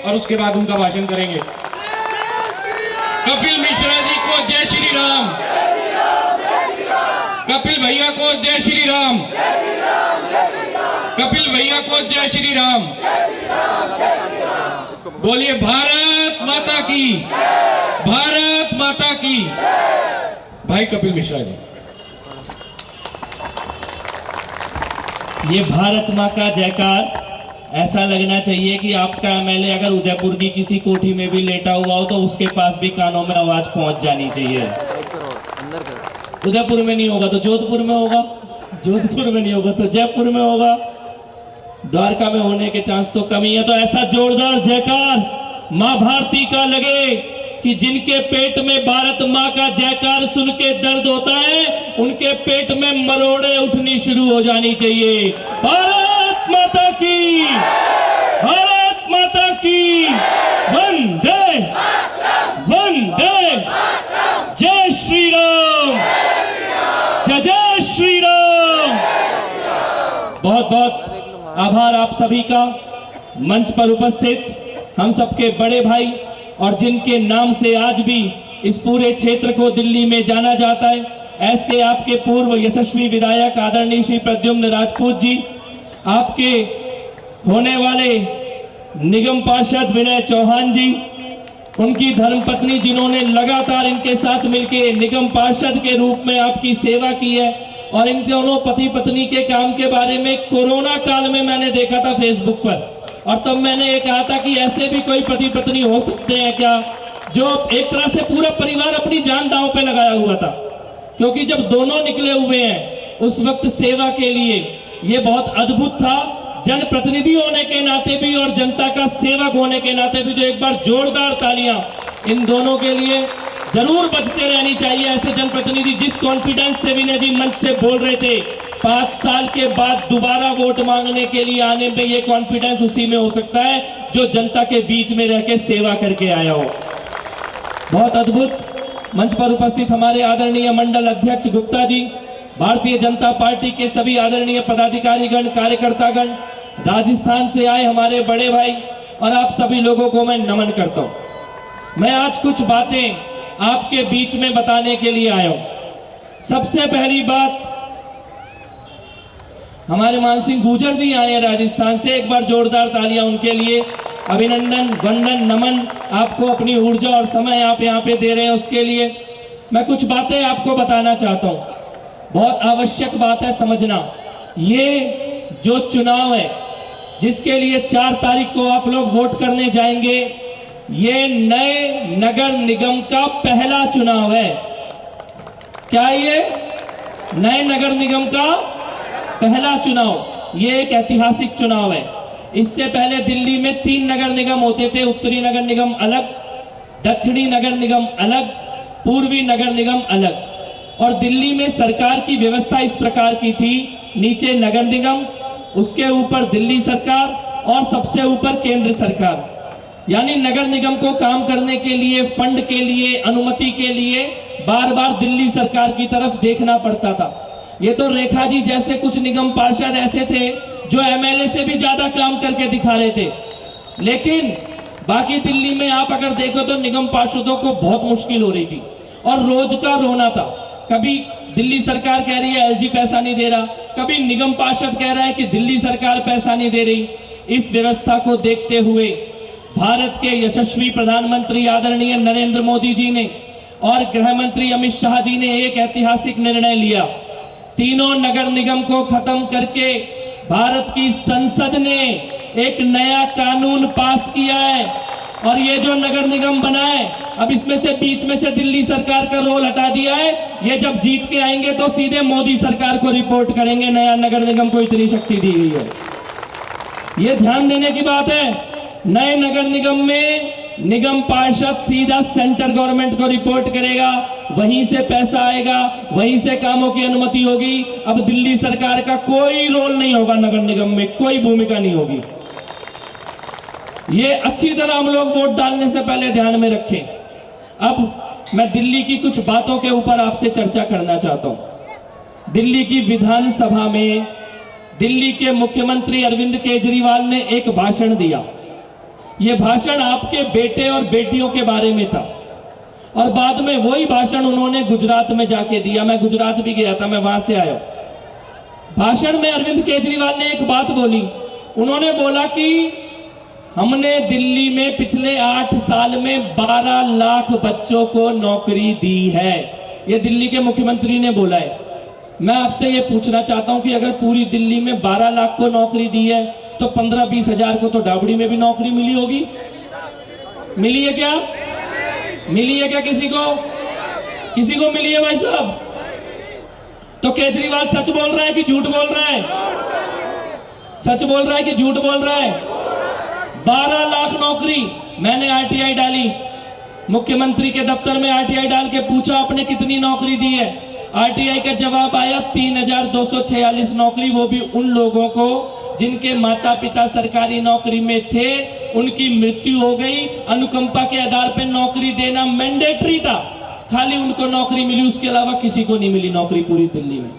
और उसके बाद उनका भाषण करेंगे। कपिल मिश्रा जी को जय श्री राम। कपिल भैया को जय श्री राम। कपिल भैया को जय श्री राम। बोलिए भारत माता की, भारत माता की। भाई कपिल मिश्रा जी। ये भारत माँ का जयकार ऐसा लगना चाहिए कि आपका एमएलए अगर उदयपुर की किसी कोठी में भी लेटा हुआ हो तो उसके पास भी कानों में आवाज पहुंच जानी चाहिए। उदयपुर में नहीं होगा तो जोधपुर में होगा, जोधपुर में नहीं होगा तो जयपुर में होगा, द्वारका में होने के चांस तो कम ही है। तो ऐसा जोरदार जयकार माँ भारती का लगे कि जिनके पेट में भारत माँ का जयकार सुन के दर्द होता है उनके पेट में मरोड़े उठनी शुरू हो जानी चाहिए। भारत माता की, भारत माता की, वंदे वंदे, जय श्री राम, जय जय श्री राम। बहुत बहुत आभार आप सभी का, मंच पर उपस्थित हम सबके बड़े भाई और जिनके नाम से आज भी इस पूरे क्षेत्र को दिल्ली में जाना जाता है, ऐसे आपके पूर्व यशस्वी विधायक आदरणीय श्री प्रद्युम्न राजपूत जी, आपके होने वाले निगम पार्षद विनय चौहान जी, उनकी धर्मपत्नी जिन्होंने लगातार इनके साथ मिलकर निगम पार्षद के रूप में आपकी सेवा की है, और इन दोनों पति पत्नी के काम के बारे में कोरोना काल में मैंने देखा था फेसबुक पर, और तब मैंने ये कहा था कि ऐसे भी कोई पति पत्नी हो सकते हैं क्या, जो एक तरह से पूरा परिवार अपनी जान दांव पे लगाया हुआ था। क्योंकि जब दोनों निकले हुए हैं उस वक्त सेवा के लिए, ये बहुत अद्भुत था। जनप्रतिनिधि होने के नाते भी और जनता का सेवक होने के नाते भी, जो एक बार जोरदार तालियां इन दोनों के लिए जरूर बजते रहनी चाहिए। ऐसे जनप्रतिनिधि जिस कॉन्फिडेंस से विनय जी मंच से बोल रहे थे, 5 साल के बाद दोबारा वोट मांगने के लिए आने में ये कॉन्फिडेंस उसी में हो सकता है जो जनता के बीच में रह के सेवा करके आया हो। बहुत अद्भुत। मंच पर उपस्थित हमारे आदरणीय मंडल अध्यक्ष गुप्ता जी, भारतीय जनता पार्टी के सभी आदरणीय पदाधिकारीगण, कार्यकर्तागण, राजस्थान से आए हमारे बड़े भाई, और आप सभी लोगों को मैं नमन करता हूं। मैं आज कुछ बातें आपके बीच में बताने के लिए आया हूं। सबसे पहली बात, हमारे मान सिंह गुर्जर जी आए हैं राजस्थान से, एक बार जोरदार तालियां उनके लिए। अभिनंदन, वंदन, नमन आपको, अपनी ऊर्जा और समय आप यहाँ पे दे रहे हैं उसके लिए। मैं कुछ बातें आपको बताना चाहता हूँ, बहुत आवश्यक बात है समझना। ये जो चुनाव है जिसके लिए 4 तारीख को आप लोग वोट करने जाएंगे, ये नए नगर निगम का पहला चुनाव है। क्या ये नए नगर निगम का पहला चुनाव? ये एक ऐतिहासिक चुनाव है। इससे पहले दिल्ली में 3 नगर निगम होते थे, उत्तरी नगर निगम अलग, दक्षिणी नगर निगम अलग, पूर्वी नगर निगम अलग। और दिल्ली में सरकार की व्यवस्था इस प्रकार की थी, नीचे नगर निगम, उसके ऊपर दिल्ली सरकार और सबसे ऊपर केंद्र सरकार। यानी नगर निगम को काम करने के लिए, फंड के लिए, अनुमति के लिए बार बार दिल्ली सरकार की तरफ देखना पड़ता था। ये तो रेखा जी जैसे कुछ निगम पार्षद ऐसे थे जो एमएलए से भी ज्यादा काम करके दिखा रहे थे, लेकिन बाकी दिल्ली में आप अगर देखो तो निगम पार्षदों को बहुत मुश्किल हो रही थी और रोज का रोना था। कभी दिल्ली सरकार कह रही है एलजी पैसा नहीं दे रहा, कभी निगम पार्षद कह रहा है कि दिल्ली सरकार पैसा नहीं दे रही। इस व्यवस्था को देखते हुए भारत के यशस्वी प्रधानमंत्री आदरणीय नरेंद्र मोदी जी ने और गृह मंत्री अमित शाह जी ने एक ऐतिहासिक निर्णय लिया। तीनों नगर निगम को खत्म करके भारत की संसद ने एक नया कानून पास किया है, और ये जो नगर निगम बना है, अब इसमें से बीच में से दिल्ली सरकार का रोल हटा दिया है। ये जब जीत के आएंगे तो सीधे मोदी सरकार को रिपोर्ट करेंगे, नया नगर निगम को इतनी शक्ति दी गई है। ये ध्यान देने की बात है। नए नगर निगम में निगम पार्षद सीधा सेंटर गवर्नमेंट को रिपोर्ट करेगा, वहीं से पैसा आएगा, वहीं से कामों की अनुमति होगी। अब दिल्ली सरकार का कोई रोल नहीं होगा, नगर निगम में कोई भूमिका नहीं होगी। ये अच्छी तरह हम लोग वोट डालने से पहले ध्यान में रखें। अब मैं दिल्ली की कुछ बातों के ऊपर आपसे चर्चा करना चाहता हूं। दिल्ली की विधानसभा में दिल्ली के मुख्यमंत्री अरविंद केजरीवाल ने एक भाषण दिया। ये भाषण आपके बेटे और बेटियों के बारे में था, और बाद में वही भाषण उन्होंने गुजरात में जाके दिया। मैं गुजरात भी गया था, मैं वहां से आया। भाषण में अरविंद केजरीवाल ने एक बात बोली। उन्होंने बोला कि हमने दिल्ली में पिछले 8 साल में 12 लाख बच्चों को नौकरी दी है। ये दिल्ली के मुख्यमंत्री ने बोला है। मैं आपसे ये पूछना चाहता हूं कि अगर पूरी दिल्ली में 12 लाख को नौकरी दी है तो 15-20 हजार को तो डाबड़ी में भी नौकरी मिली होगी। मिली है क्या? मिली है क्या? किसी को मिली है भाई साहब? तो केजरीवाल सच बोल रहा है कि झूठ बोल रहा है? सच बोल रहा है कि झूठ बोल रहा है? 12 लाख नौकरी। मैंने आरटीआई डाली, मुख्यमंत्री के दफ्तर में आरटीआई डाल के पूछा आपने कितनी नौकरी दी है। आरटीआई का जवाब आया 3246 नौकरी, वो भी उन लोगों को जिनके माता पिता सरकारी नौकरी में थे, उनकी मृत्यु हो गई। अनुकंपा के आधार पर नौकरी देना मैंडेटरी था, खाली उनको नौकरी मिली, उसके अलावा किसी को नहीं मिली नौकरी पूरी दिल्ली में।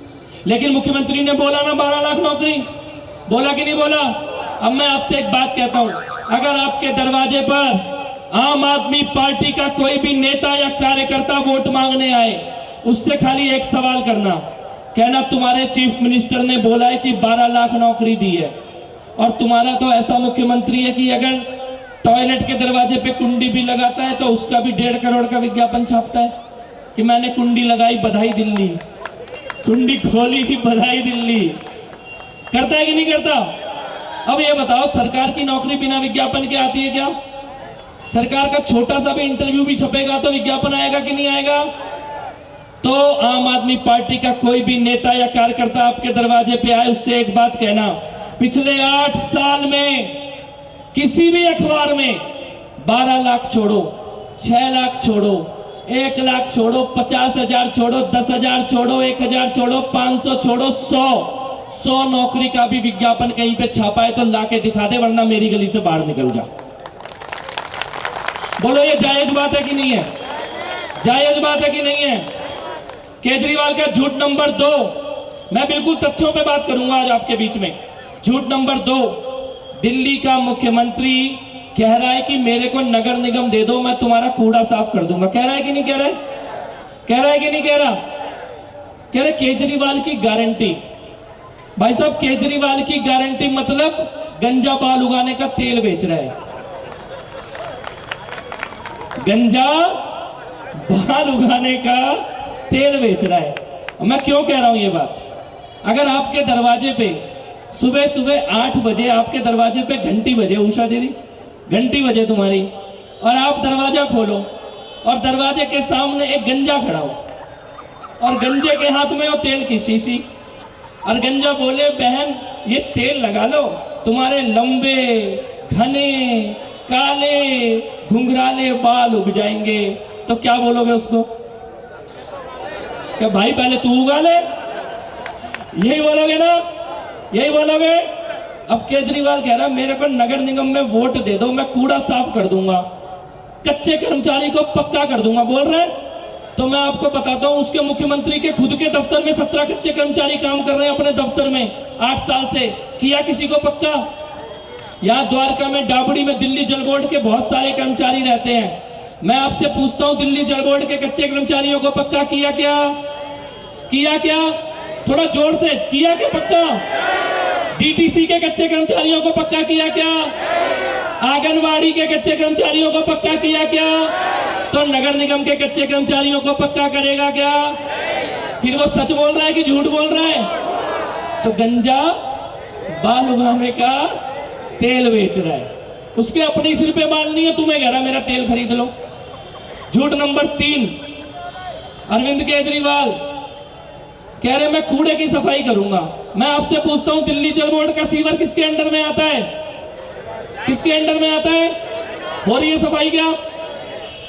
लेकिन मुख्यमंत्री ने बोला ना 12 लाख नौकरी, बोला कि नहीं बोला? अब मैं आपसे एक बात कहता हूं, अगर आपके दरवाजे पर आम आदमी पार्टी का कोई भी नेता या कार्यकर्ता वोट मांगने आए, उससे खाली एक सवाल करना, कहना तुम्हारे चीफ मिनिस्टर ने बोला है कि 12 लाख नौकरी दी है। और तुम्हारा तो ऐसा मुख्यमंत्री है कि अगर टॉयलेट के दरवाजे पे कुंडी भी लगाता है तो उसका भी 1.5 करोड़ का विज्ञापन छापता है कि मैंने कुंडी लगाई बधाई दिल्ली, कुंडी खोली की बधाई दिल्ली। करता है कि नहीं करता? अब ये बताओ, सरकार की नौकरी बिना विज्ञापन के आती है क्या? सरकार का छोटा सा भी इंटरव्यू भी छपेगा तो विज्ञापन आएगा कि नहीं आएगा? तो आम आदमी पार्टी का कोई भी नेता या कार्यकर्ता आपके दरवाजे पे आए, उससे एक बात कहना, पिछले 8 साल में किसी भी अखबार में 12 लाख छोड़ो, 6 लाख छोड़ो, 1 लाख छोड़ो, 50,000 छोड़ो, 10,000 छोड़ो, 1,000 छोड़ो, 500 छोड़ो, 100 नौकरी का भी विज्ञापन कहीं पे छापा है तो लाके दिखा दे, वरना मेरी गली से बाहर निकल जा। बोलो ये जायज बात है कि नहीं है? जायज बात है कि नहीं है? केजरीवाल का झूठ नंबर 2, मैं बिल्कुल तथ्यों पे बात करूंगा आज आपके बीच में। झूठ नंबर 2, दिल्ली का मुख्यमंत्री कह रहा है कि मेरे को नगर निगम दे दो, मैं तुम्हारा कूड़ा साफ कर दूंगा। कह रहा है कि नहीं कह रहा है? कह रहा है कि नहीं कह रहा? कह रहे केजरीवाल की गारंटी। भाई साहब, केजरीवाल की गारंटी मतलब गंजा बाल उगाने का तेल बेच रहा है। गंजा बाल उगाने का तेल बेच रहा है। मैं क्यों कह रहा हूं ये बात? अगर आपके दरवाजे पे सुबह सुबह 8 बजे आपके दरवाजे पे घंटी बजे, उषा दीदी घंटी बजे तुम्हारी, और आप दरवाजा खोलो और दरवाजे के सामने एक गंजा खड़ा हो और गंजे के हाथ में हो तेल की शीशी, और गंजा बोले बहन ये तेल लगा लो, तुम्हारे लंबे घने काले घुंघराले बाल उग जाएंगे, तो क्या बोलोगे उसको? क्या भाई पहले तू उगा ले? यही बोलोगे ना? यही बोलोगे? अब केजरीवाल कह रहा है मेरे को नगर निगम में वोट दे दो, मैं कूड़ा साफ कर दूंगा, कच्चे कर्मचारी को पक्का कर दूंगा, बोल रहे हैं। तो मैं आपको बताता हूं, उसके मुख्यमंत्री के खुद के दफ्तर में 17 कच्चे कर्मचारी काम कर रहे हैं अपने दफ्तर में 8 साल से। किया किसी को पक्का? यहाँ द्वारका में, डाबड़ी में दिल्ली जल बोर्ड के बहुत सारे कर्मचारी रहते हैं। मैं आपसे पूछता हूं, दिल्ली जल बोर्ड के कच्चे कर्मचारियों को पक्का किया क्या? किया क्या? थोड़ा जोर से, किया क्या पक्का? डीटीसी के कच्चे कर्मचारियों को पक्का किया क्या? आंगनवाड़ी के कच्चे कर्मचारियों को पक्का किया क्या? तो नगर निगम के कच्चे कर्मचारियों को पक्का करेगा क्या? फिर वो सच बोल रहा है कि झूठ बोल रहा है? तो गंजा बाल उगाने का तेल बेच रहा है, उसके अपने सिर पे बाल नहीं है, तुम्हें कह रहा मेरा तेल खरीद लो। झूठ नंबर 3, अरविंद केजरीवाल कह रहे मैं कूड़े की सफाई करूंगा। मैं आपसे पूछता हूं, दिल्ली जल बोर्ड का सीवर किसके अंडर में आता है? किसके अंडर में आता है? हो रही है सफाई? क्या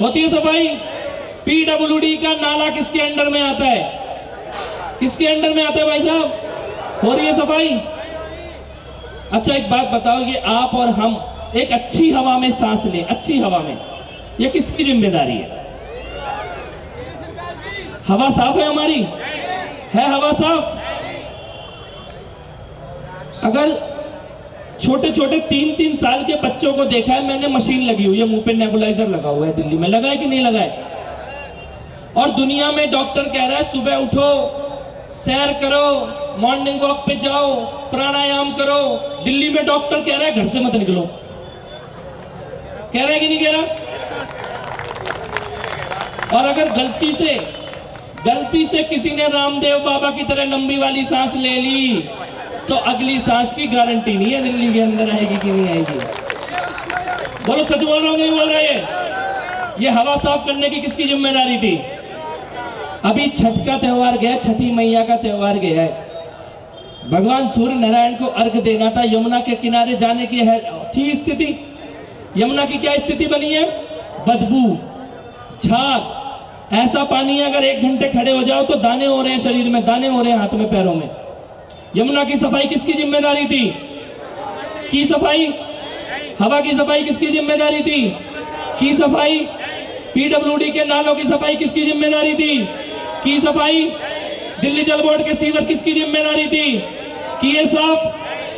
होती है सफाई? पीडब्ल्यूडी का नाला किसके अंडर में आता है? किसके अंडर में आता है भाई साहब? हो रही है सफाई? अच्छा एक बात बताओ, ये आप और हम एक अच्छी हवा में सांस लें, अच्छी हवा में, ये किसकी जिम्मेदारी है? हवा साफ है हमारी? है हवा साफ? अगर छोटे छोटे 3-3 साल के बच्चों को देखा है मैंने, मशीन लगी हुई है, मुंह पे नेबुलाइजर लगा हुआ है, दिल्ली में लगा है कि नहीं लगा है? और दुनिया में डॉक्टर कह रहा है सुबह उठो, सैर करो, मॉर्निंग वॉक पे जाओ, प्राणायाम करो। दिल्ली में डॉक्टर कह रहा है घर से मत निकलो। कह रहा है कि नहीं कह रहा? और अगर गलती से किसी ने रामदेव बाबा की तरह लंबी वाली सांस ले ली तो अगली सांस की गारंटी नहीं है दिल्ली के अंदर आएगी कि नहीं आएगी। बोलो सच बोल रहा हूं नहीं बोल रहा? ये हवा साफ करने की किसकी जिम्मेदारी थी? अभी छठ का त्योहार गया, छठी मैया का त्योहार गया है, भगवान सूर्य नारायण को अर्घ देना था, यमुना के किनारे जाने की थी स्थिति। यमुना की क्या स्थिति बनी है? बदबू, झाग, ऐसा पानी है अगर 1 घंटे खड़े हो जाओ तो दाने हो रहे हैं शरीर में, दाने हो रहे हैं हाथ में पैरों में। यमुना की सफाई किसकी जिम्मेदारी थी? की सफाई? हवा की सफाई किसकी जिम्मेदारी थी? की सफाई? पीडब्ल्यूडी के नालों की सफाई किसकी जिम्मेदारी थी? की सफाई? दिल्ली जल बोर्ड के सीवर किसकी जिम्मेदारी थी? किए साफ?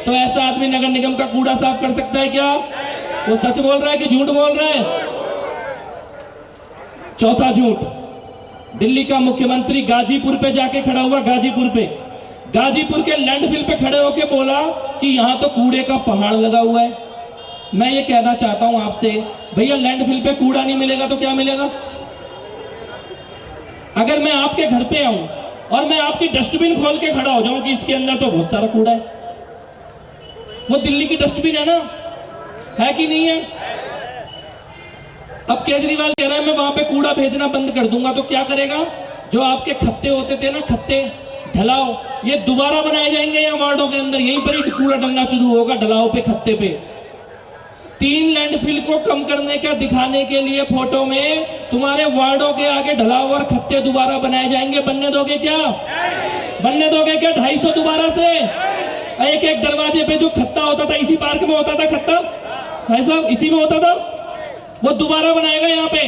तो ऐसा आदमी नगर निगम का कूड़ा साफ कर सकता है क्या? वो सच बोल रहा है कि झूठ बोल रहा है? चौथा झूठ, दिल्ली का मुख्यमंत्री गाजीपुर पे जाके खड़ा हुआ, गाजीपुर के लैंडफिल पे खड़े होके बोला कि यहां तो कूड़े का पहाड़ लगा हुआ है। मैं ये कहना चाहता हूं आपसे, भैया लैंडफिल पे कूड़ा नहीं मिलेगा तो क्या मिलेगा? अगर मैं आपके घर पे आऊं और मैं आपकी डस्टबिन खोल के खड़ा हो जाऊं कि इसके अंदर तो बहुत सारा कूड़ा है, वो दिल्ली की डस्टबिन है ना, है कि नहीं है? अब केजरीवाल कह रहा है मैं वहां पे कूड़ा भेजना बंद कर दूंगा, तो क्या करेगा? जो आपके खत्ते होते थे ना, खत्ते, ढलाव, ये दोबारा बनाए जाएंगे यहाँ वार्डों के अंदर, यहीं पर ही कूड़ा डलना शुरू होगा, ढलाव पे, खत्ते पे। 3 लैंडफिल को कम करने का दिखाने के लिए फोटो में तुम्हारे वार्डों के आगे ढलाव और खत्ते दोबारा बनाए जाएंगे। बनने दोगे क्या? बनने दोगे क्या? 250 दोबारा से? एक दरवाजे पे जो खत्ता होता था, इसी पार्क में होता था खत्ता, भाई साहब, इसी में होता था, वो दोबारा बनाएगा यहाँ पे,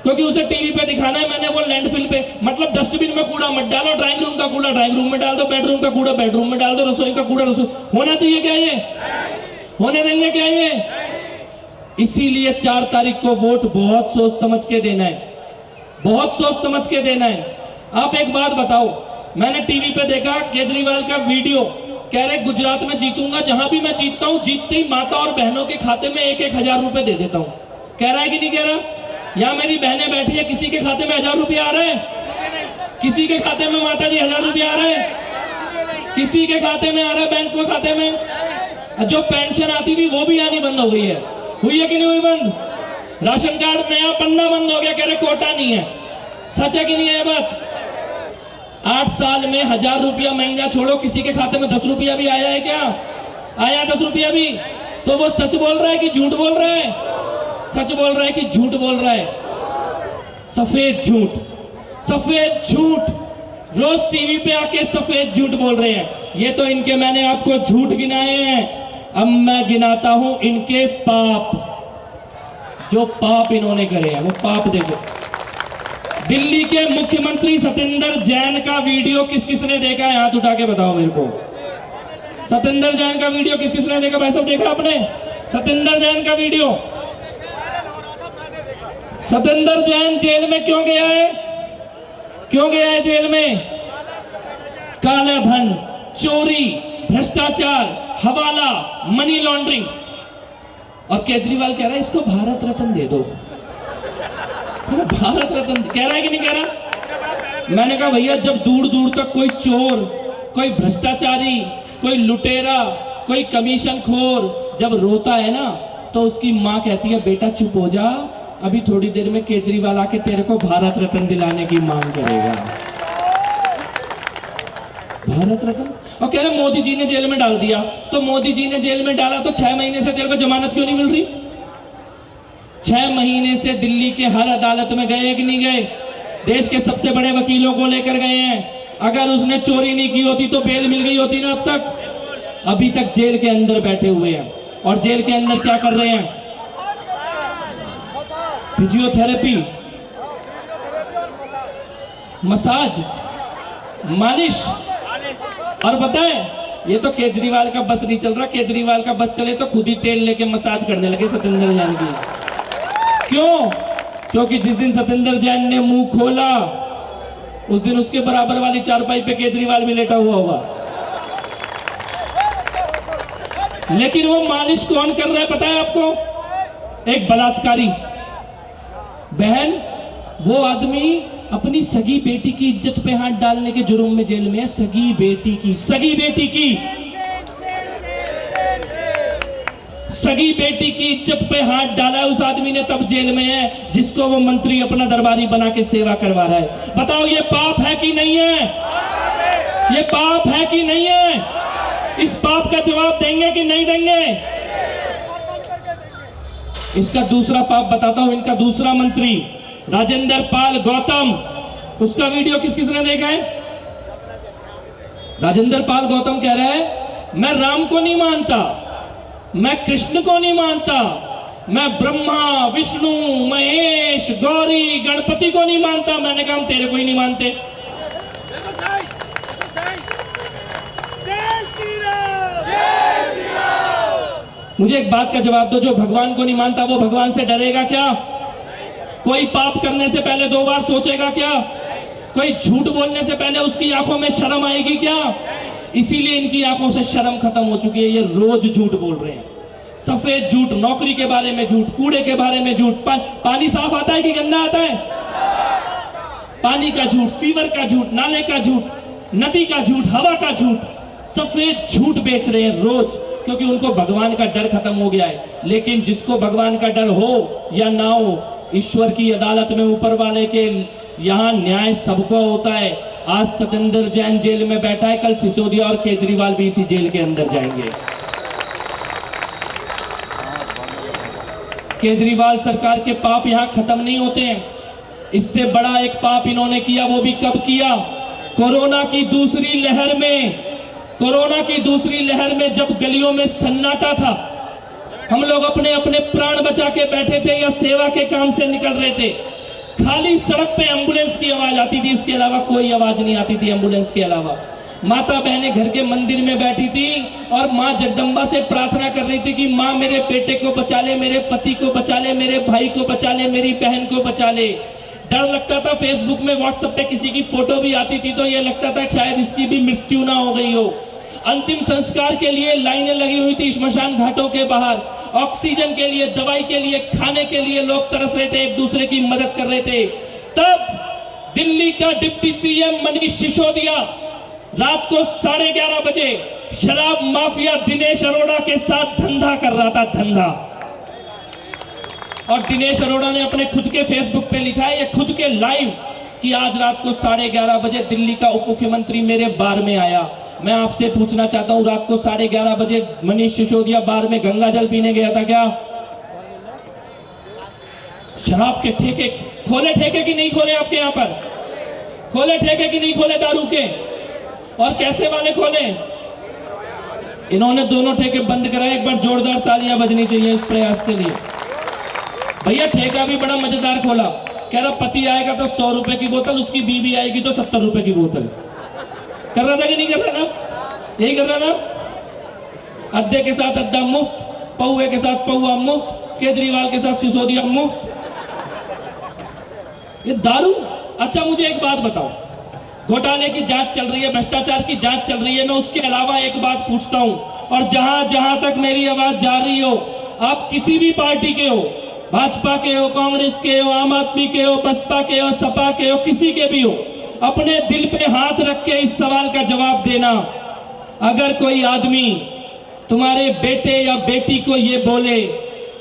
क्योंकि उसे टीवी पे दिखाना है मैंने। वो लैंडफिल पे मतलब डस्टबिन में कूड़ा मत डालो, ड्राइंग रूम का कूड़ा ड्राइंग रूम में डाल दो, बेडरूम का कूड़ा बेडरूम में डाल दो, रसोई का कूड़ा रसोई। होना चाहिए क्या ये? होने देंगे क्या ये? इसीलिए 4 तारीख को वोट बहुत सोच समझ के देना है, बहुत सोच समझ के देना है। आप एक बात बताओ, मैंने टीवी पे देखा केजरीवाल का वीडियो, कह रहे गुजरात में जीतूंगा, जहां भी मैं जीतता हूं, जीतते ही माता और बहनों के खाते में 1-1 हजार रुपए दे देता हूं। कह रहा है कि नहीं कह रहा? या मेरी बहनें बैठी है, किसी के खाते में 1000 रुपया आ रहा है? किसी के खाते में माता जी 1000 रुपया आ रहा है? किसी के खाते में आ रहा है? बैंक में खाते में? जो पेंशन आती थी वो भी आनी बंद हो गई है। हुई है कि नहीं हुई बंद? राशन कार्ड नया पन्ना बंद हो गया, कह रहे कोटा नहीं है। सच है कि नहीं है ये बात? 8 साल में 1000 रुपया महीना छोड़ो, किसी के खाते में 10 रुपया भी आया है क्या? आया 10 रुपया भी? तो वो सच बोल रहा है कि झूठ बोल रहा है? सच बोल रहा है कि झूठ बोल रहा है? सफेद झूठ, सफेद झूठ, रोज टीवी पे आके सफेद झूठ बोल रहे हैं। ये तो इनके मैंने आपको झूठ गिनाए हैं, अब मैं गिनाता हूं इनके पाप, जो पाप इन्होंने करे हैं। वो पाप देखो, दिल्ली के मुख्यमंत्री सत्येंद्र जैन का वीडियो किस किसने देखा है? हाथ उठा के बताओ मेरे को। सत्येंद्र जैन का वीडियो किस किसने देखा? भाई साहब देखा आपने सत्येंद्र जैन का वीडियो? सत्येंद्र जैन जेल में क्यों गया है? क्यों गया है जेल में? काला धन, चोरी, भ्रष्टाचार, हवाला, मनी लॉन्ड्रिंग। और केजरीवाल कह रहा है इसको भारत रत्न दे दो। भारत रत्न कह रहा है कि नहीं कह रहा? मैंने कहा भैया, जब दूर दूर तक कोई चोर, कोई भ्रष्टाचारी, कोई लुटेरा, कोई कमीशन खोर जब रोता है ना, तो उसकी माँ कहती है बेटा चुप हो जा, अभी थोड़ी देर में केजरीवाल आके तेरे को भारत रत्न दिलाने की मांग करेगा। भारत रत्न। और कह रहे मोदी जी ने जेल में डाल दिया, तो मोदी जी ने जेल में डाला तो 6 महीने से तेरे को जमानत क्यों नहीं मिल रही? 6 महीने से दिल्ली के हर अदालत में गए कि नहीं गए? देश के सबसे बड़े वकीलों को लेकर गए हैं। अगर उसने चोरी नहीं की होती तो बेल मिल गई होती ना अब तक। अभी तक जेल के अंदर बैठे हुए हैं। और जेल के अंदर क्या कर रहे हैं? फिजियोथेरेपी, मसाज, मालिश। और बताएं ये तो केजरीवाल का बस नहीं चल रहा, केजरीवाल का बस चले तो खुद ही तेल लेके मसाज करने लगे सत्येंद्र जैन की। क्यों? क्योंकि जिस दिन सत्येंद्र जैन ने मुंह खोला उस दिन उसके बराबर वाली चारपाई पे केजरीवाल भी लेटा हुआ होगा। लेकिन वो मालिश कौन कर रहा है पता है आपको? एक बलात्कारी बहन, वो आदमी अपनी सगी बेटी की इज्जत पे हाथ डालने के जुर्म में जेल में है। सगी बेटी की इज्जत पे हाथ डाला है उस आदमी ने, तब जेल में है, जिसको वो मंत्री अपना दरबारी बना के सेवा करवा रहा है। बताओ ये पाप है कि नहीं है? ये पाप है कि नहीं है? इस पाप का जवाब देंगे कि नहीं देंगे? इसका दूसरा पाप बताता हूं। इनका दूसरा मंत्री राजेंद्र पाल गौतम, उसका वीडियो किस किसने देखा है? राजेंद्र पाल गौतम कह रहा है मैं राम को नहीं मानता, मैं कृष्ण को नहीं मानता, मैं ब्रह्मा विष्णु महेश गौरी गणपति को नहीं मानता। मैंने कहा हम तेरे को ही नहीं मानते। मुझे एक बात का जवाब दो, जो भगवान को नहीं मानता वो भगवान से डरेगा क्या? कोई पाप करने से पहले 2 बार सोचेगा क्या? कोई झूठ बोलने से पहले उसकी आंखों में शर्म आएगी क्या? इसीलिए इनकी आंखों से शर्म खत्म हो चुकी है। ये रोज झूठ बोल रहे हैं, सफेद झूठ, नौकरी के बारे में झूठ, कूड़े के बारे में झूठ। पानी साफ आता है कि गंदा आता है? पानी का झूठ, सीवर का झूठ, नाले का झूठ, नदी का झूठ, हवा का झूठ, सफेद झूठ बेच रहे हैं रोज, क्योंकि उनको भगवान का डर खत्म हो गया है। लेकिन जिसको भगवान का डर हो या ना हो, ईश्वर की अदालत में ऊपर वाले के यहाँ न्याय सबको होता है। आज सत्येंद्र जैन जेल में बैठा है, कल सिसोदिया और केजरीवाल भी इसी जेल के अंदर जाएंगे। केजरीवाल सरकार के पाप यहाँ खत्म नहीं होते हैं। इससे बड़ा एक पाप इन्होंने किया, वो भी कब किया? कोरोना की दूसरी लहर में जब गलियों में सन्नाटा था, हम लोग अपने अपने प्राण बचा के बैठे थे या सेवा के काम से निकल रहे थे, खाली सड़क पे एम्बुलेंस की आवाज आती थी, इसके अलावा कोई आवाज नहीं आती थी एम्बुलेंस के अलावा। माता बहनें घर के मंदिर में बैठी थी और माँ जगदम्बा से प्रार्थना कर रही थी कि माँ मेरे बेटे को बचा ले, मेरे पति को बचा ले, मेरे भाई को बचा ले, मेरी बहन को बचा ले। डर लगता था, फेसबुक में व्हाट्सएप पे किसी की फोटो भी आती थी तो ये लगता था शायद इसकी भी मृत्यु ना हो गई हो। अंतिम संस्कार के लिए लाइनें लगी हुई थी श्मशान घाटों के बाहर। ऑक्सीजन के लिए, दवाई के लिए, खाने के लिए लोग तरस रहे थे, एक दूसरे की मदद कर रहे थे। तब दिल्ली का डिप्टी सीएम मनीष सिसोदिया रात को 11:30 बजे शराब माफिया दिनेश अरोड़ा के साथ धंधा कर रहा था, धंधा। और दिनेश अरोड़ा ने अपने खुद के फेसबुक पे लिखा है, ये खुद के लाइव, कि आज रात को 11:30 बजे दिल्ली का उप मुख्यमंत्री मेरे बार में आया। मैं आपसे पूछना चाहता हूं, रात को 11:30 बजे मनीष सिसोदिया बार में गंगा जल पीने गया था क्या? शराब के ठेके खोले, ठेके की नहीं खोले आपके यहाँ पर? खोले ठेके की नहीं खोले दारू के? और कैसे वाले खोले? इन्होंने दोनों ठेके बंद कराए। एक बार जोरदार तालियां बजनी चाहिए इस प्रयास के लिए। भैया ठेका भी बड़ा मजेदार खोला, कह रहा पति आएगा तो 100 रुपए की बोतल, उसकी बीवी आएगी तो 70 रुपए की बोतल। कर रहा था कि नहीं कर रहा ना? यही कर रहा ना? अद्दे के साथ अद्दा मुफ्त, पौवे के साथ पौवा मुफ्त, केजरीवाल के साथ सिसोदिया मुफ्त। ये दारू। अच्छा मुझे एक बात बताओ, घोटाले की जांच चल रही है, भ्रष्टाचार की जांच चल रही है, मैं उसके अलावा एक बात पूछता हूं, और जहां जहां तक मेरी आवाज जा रही हो, आप किसी भी पार्टी के हो, भाजपा के हो, कांग्रेस के हो, आम आदमी के हो, बसपा के हो, सपा के हो, किसी के भी हो, अपने दिल पे हाथ रख के इस सवाल का जवाब देना। अगर कोई आदमी तुम्हारे बेटे या बेटी को ये बोले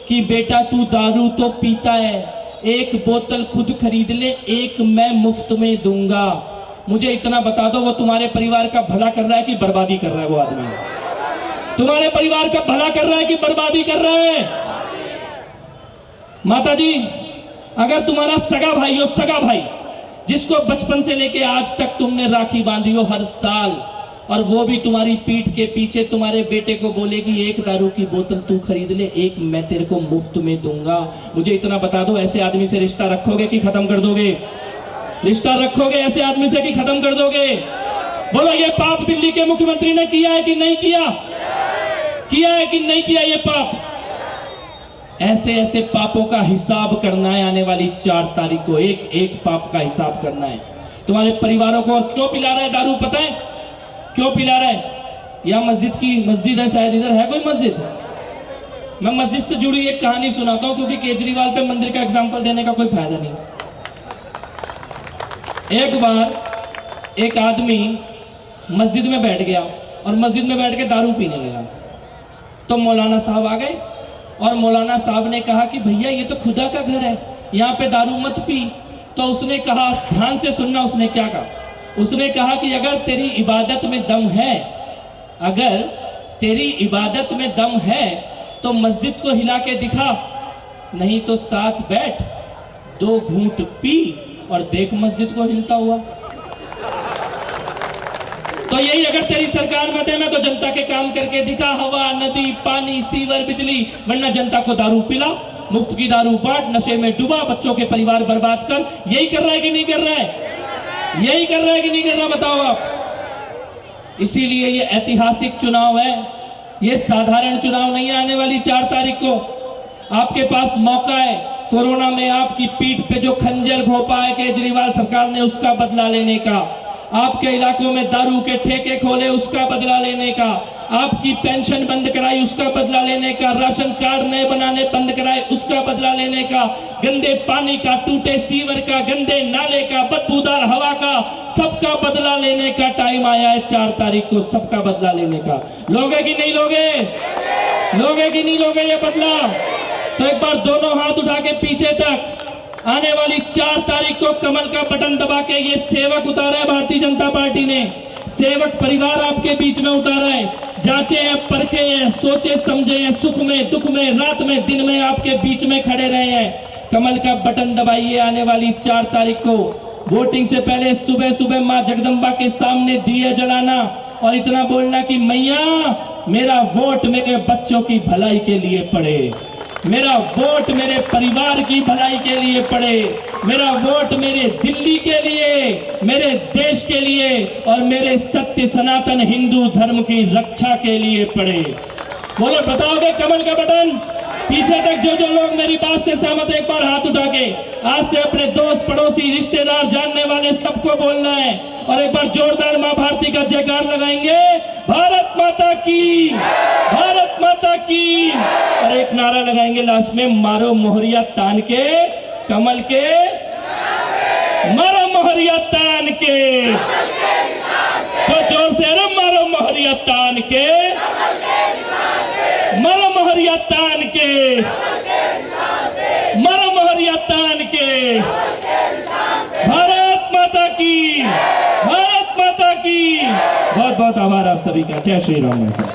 कि बेटा तू दारू तो पीता है, एक बोतल खुद खरीद ले, एक मैं मुफ्त में दूंगा, मुझे इतना बता दो वो तुम्हारे परिवार का भला कर रहा है कि बर्बादी कर रहा है? वो आदमी तुम्हारे परिवार का भला कर रहा है कि बर्बादी कर रहा है? माता जी, अगर तुम्हारा सगा भाई हो, सगा भाई जिसको बचपन से लेके आज तक तुमने राखी बांधी हो हर साल, और वो भी तुम्हारी पीठ के पीछे तुम्हारे बेटे को बोलेगी एक दारू की बोतल तू खरीद ले, एक मैं तेरे को मुफ्त में दूंगा, मुझे इतना बता दो ऐसे आदमी से रिश्ता रखोगे कि खत्म कर दोगे? रिश्ता रखोगे ऐसे आदमी से कि खत्म कर दोगे? बोलो ये पाप दिल्ली के मुख्यमंत्री ने किया है कि नहीं किया? किया है कि नहीं किया ये पाप? ऐसे ऐसे पापों का हिसाब करना है आने वाली 4 तारीख को, एक एक पाप का हिसाब करना है। तुम्हारे परिवारों को क्यों पिला रहा है दारू, पता है क्यों पिला रहा है? यह मस्जिद है, शायद इधर है कोई मस्जिद। मैं मस्जिद से जुड़ी एक कहानी सुनाता हूं, क्योंकि केजरीवाल पे मंदिर का एग्जाम्पल देने का कोई फायदा नहीं। एक बार एक आदमी मस्जिद में बैठ गया और मस्जिद में बैठ के दारू पीने लगा। तो मौलाना साहब आ गए और मौलाना साहब ने कहा कि भैया ये तो खुदा का घर है, यहाँ पे दारू मत पी। तो उसने कहा, ध्यान से सुनना उसने क्या कहा, उसने कहा कि अगर तेरी इबादत में दम है, अगर तेरी इबादत में दम है तो मस्जिद को हिला के दिखा, नहीं तो साथ बैठ, 2 घूंट पी और देख मस्जिद को हिलता हुआ। तो यही अगर तेरी सरकार में दे में तो जनता के काम करके दिखा, हवा, नदी, पानी, सीवर, बिजली, वरना जनता को दारू पिला, मुफ्त की दारू बांट, नशे में डूबा, बच्चों के परिवार बर्बाद कर। यही कर रहा है कि नहीं कर रहा है? यही कर रहा है कि नहीं कर रहा, बताओ आप। इसीलिए ये ऐतिहासिक चुनाव है, ये साधारण चुनाव नहीं है। आने वाली 4 तारीख को आपके पास मौका है। कोरोना में आपकी पीठ पे जो खंजर घोंपा है केजरीवाल सरकार ने, उसका बदला लेने का। आपके इलाकों में दारू के ठेके खोले, उसका बदला लेने का। आपकी पेंशन बंद कराई, उसका बदला लेने का। राशन कार्ड नए बनाने बंद कराए, उसका बदला लेने का। गंदे पानी का, टूटे सीवर का, गंदे नाले का, बदबूदार हवा का, सबका बदला लेने का टाइम आया है 4 तारीख को, सबका बदला लेने का। लोगे कि नहीं लोगे? लोगे कि नहीं लोगे ये बदला? तो एक बार दोनों हाथ उठा के पीछे तक, आने वाली 4 तारीख को कमल का बटन दबा के ये सेवक उतारा है भारतीय जनता पार्टी ने। सेवक परिवार आपके बीच में उतारा है। जांचे हैं, परखे हैं, सोचे समझे हैं, सुख में, दुख में, रात में, दिन में आपके बीच में खड़े रहे हैं। कमल का बटन दबाइए। आने वाली 4 तारीख को वोटिंग से पहले सुबह सुबह मां जगदम्बा के सामने दिए जलाना और इतना बोलना कि मैया मेरा वोट मेरे बच्चों की भलाई के लिए पड़े, मेरा वोट मेरे परिवार की भलाई के लिए पड़े, मेरा वोट मेरे दिल्ली के लिए, मेरे देश के लिए और मेरे सत्य सनातन हिंदू धर्म की रक्षा के लिए पड़े। बोलो, बताओगे कमल का बटन? पीछे तक जो लोग मेरी बात से सहमत है, एक बार हाथ उठा के आज से अपने दोस्त, पड़ोसी, रिश्तेदार, जानने वाले सबको बोलना है और एक बार जोरदार मां भारती का जयकार लगाएंगे। भारत माता की, भारत माता की। और एक नारा लगाएंगे लास्ट में, मारो मोहरिया तान के कमल के, मारो मोहरिया तान के, तो जोर से अरे मारो मोहरिया तान के, मारो मोहरिया तान के, मारो मोहरिया तान के। भारत माता की, भारत माता की। बहुत बहुत आभार आप सभी का। जय श्री राम।